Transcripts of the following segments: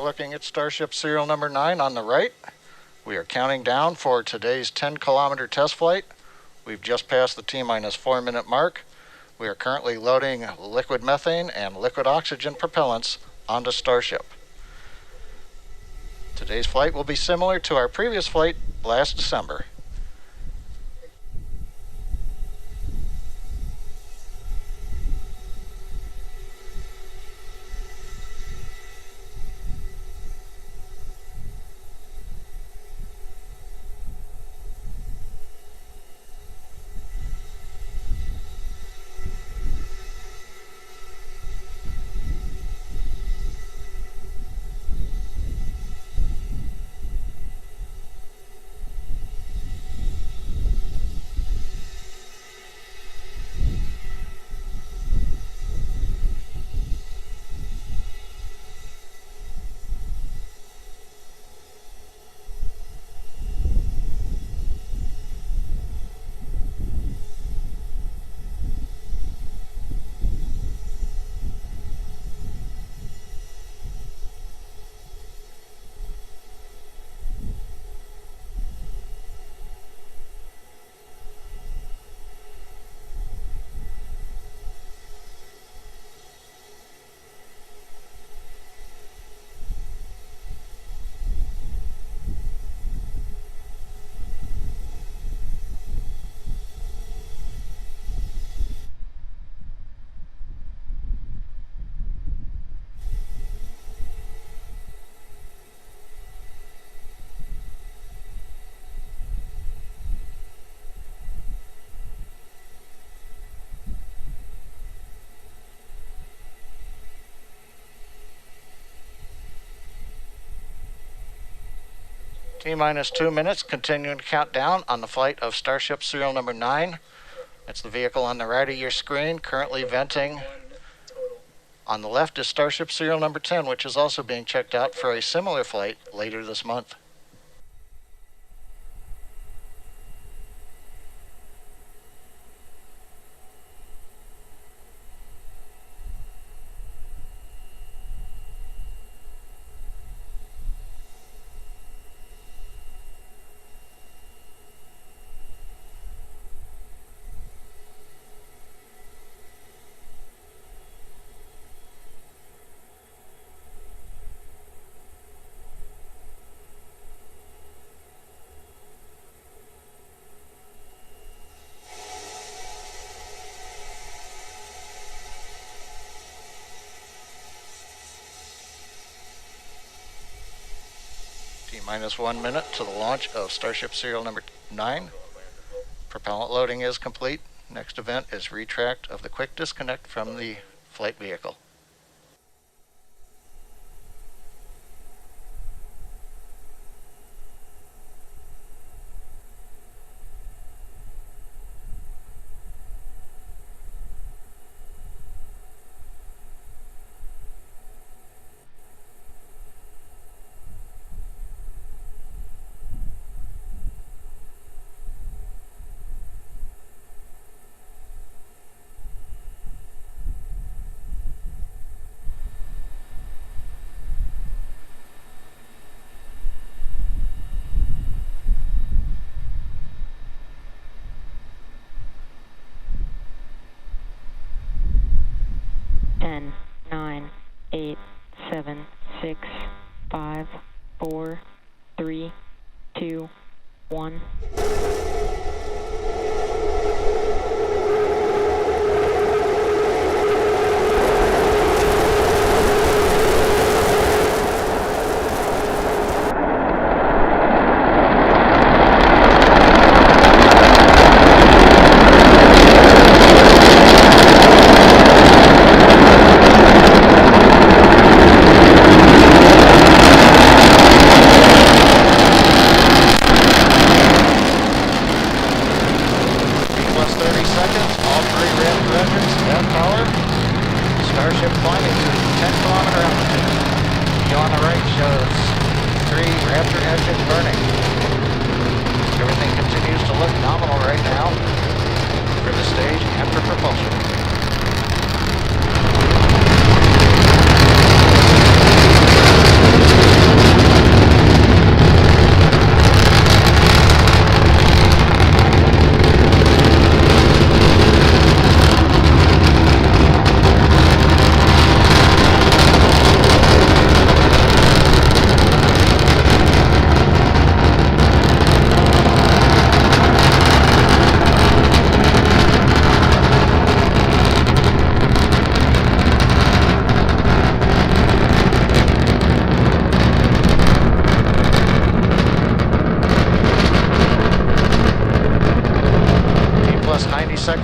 looking at Starship serial number 9 on the right. We are counting down for today's 10-kilometer test flight. We've just passed the T-minus 4-minute mark. We are currently loading liquid methane and liquid oxygen propellants onto Starship. Today's flight will be similar to our previous flight last December. T-minus 2 minutes, continuing to count down on the flight of Starship serial number 9. That's the vehicle on the right of your screen, currently venting. On the left is Starship serial number 10, which is also being checked out for a similar flight later this month. T-minus 1 minute to the launch of Starship serial number 9. Propellant loading is complete. Next event is retract of the quick disconnect from the flight vehicle. Ten, 9, 8, 7, 6, 5, 4, 3, 2, 1. Starship climbing to 10-kilometer altitude. View on the right shows 3 Raptor engines burning. Everything continues to look nominal right now for the stage and for propulsion.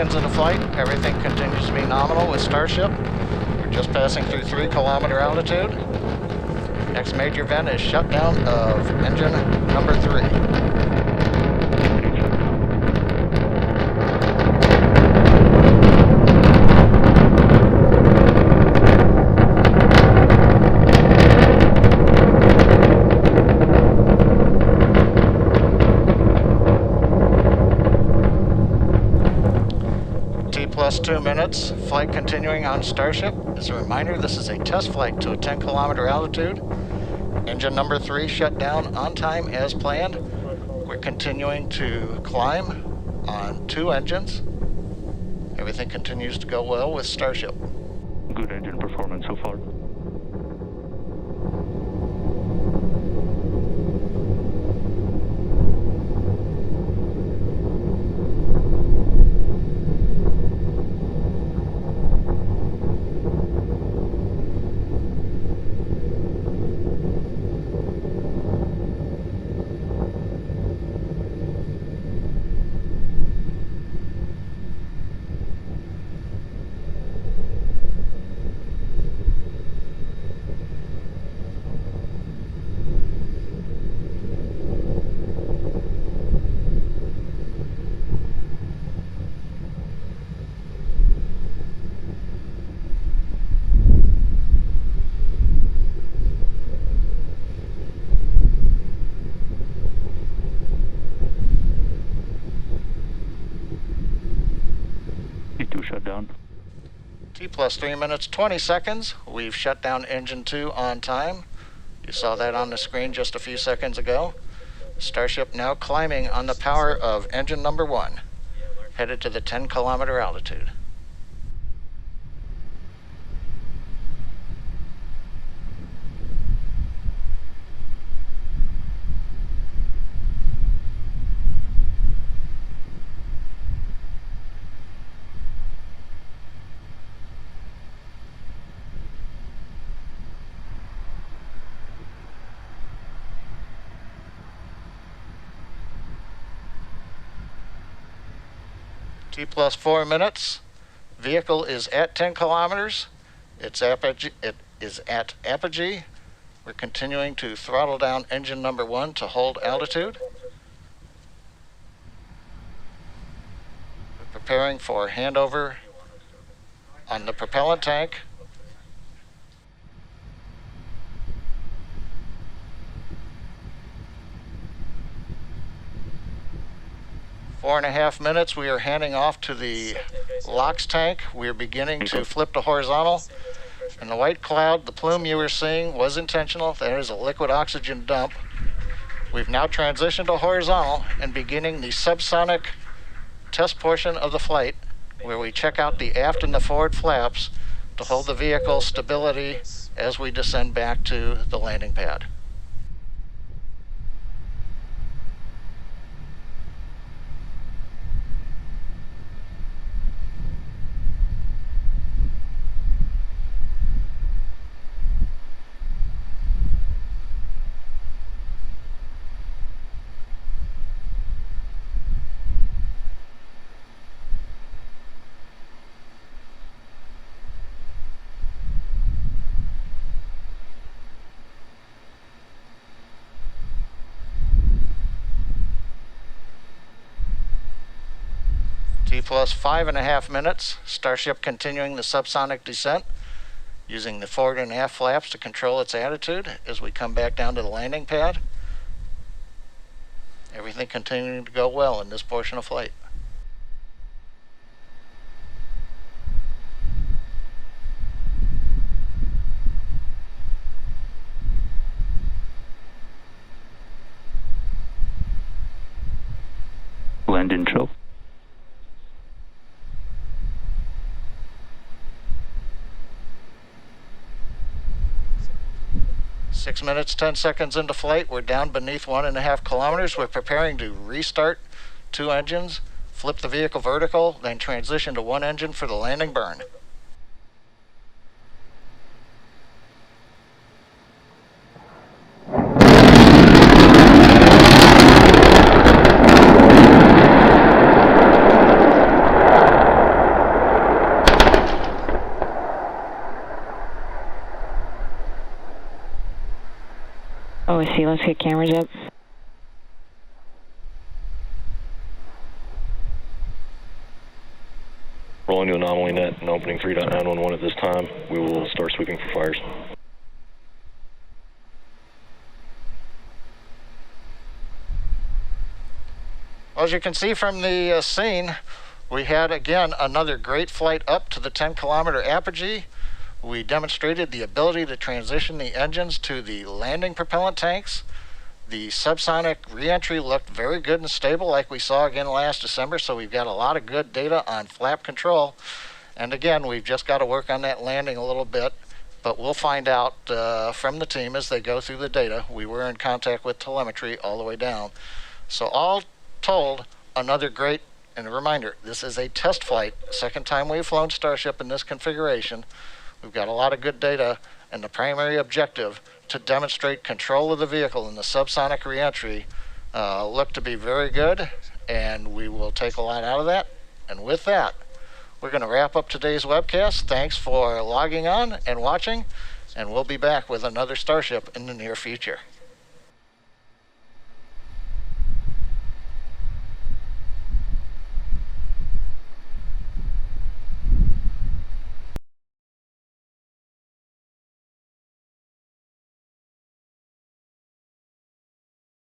seconds into flight. Everything continues to be nominal with Starship. We're just passing through 3-kilometer altitude. Next major event is shutdown of engine number 3. Plus 2 minutes, flight continuing on Starship. As a reminder, this is a test flight to a 10-kilometer altitude. Engine number 3 shut down on time as planned. We're continuing to climb on 2 engines. Everything continues to go well with Starship. Good engine performance so far. Shut down. T plus 3 minutes, 20 seconds. We've shut down engine 2 on time. You saw that on the screen just a few seconds ago. Starship now climbing on the power of engine number 1, headed to the 10-kilometer altitude. T plus 4 minutes. Vehicle is at 10 kilometers. It is at apogee. We're continuing to throttle down engine number 1 to hold altitude. We're preparing for handover on the propellant tank. Four and a half minutes, we are handing off to the LOX tank. We are beginning to flip to horizontal. And the white cloud, the plume you were seeing was intentional. That is a liquid oxygen dump. We've now transitioned to horizontal and beginning the subsonic test portion of the flight, where we check out the aft and the forward flaps to hold the vehicle stability as we descend back to the landing pad. T plus 5.5 minutes. Starship continuing the subsonic descent, using the forward and aft flaps to control its attitude as we come back down to the landing pad. Everything continuing to go well in this portion of flight. Land intro. 6 minutes, 10 seconds into flight. We're down beneath 1.5 kilometers. We're preparing to restart 2 engines, flip the vehicle vertical, then transition to 1 engine for the landing burn. Oh, I see. Let's get cameras up. Rolling to anomaly net and opening 3.911 at this time. We will start sweeping for fires. As you can see from the scene, we had again another great flight up to the 10-kilometer apogee. We demonstrated the ability to transition the engines to the landing propellant tanks. The subsonic reentry looked very good and stable like we saw again last December, so we've got a lot of good data on flap control. And again, we've just got to work on that landing a little bit, but we'll find out from the team as they go through the data. We were in contact with telemetry all the way down. So all told, another great, and a reminder, this is a test flight, second time we've flown Starship in this configuration. We've got a lot of good data, and the primary objective to demonstrate control of the vehicle in the subsonic reentry looked to be very good, and we will take a lot out of that. And with that, we're going to wrap up today's webcast. Thanks for logging on and watching, and we'll be back with another Starship in the near future.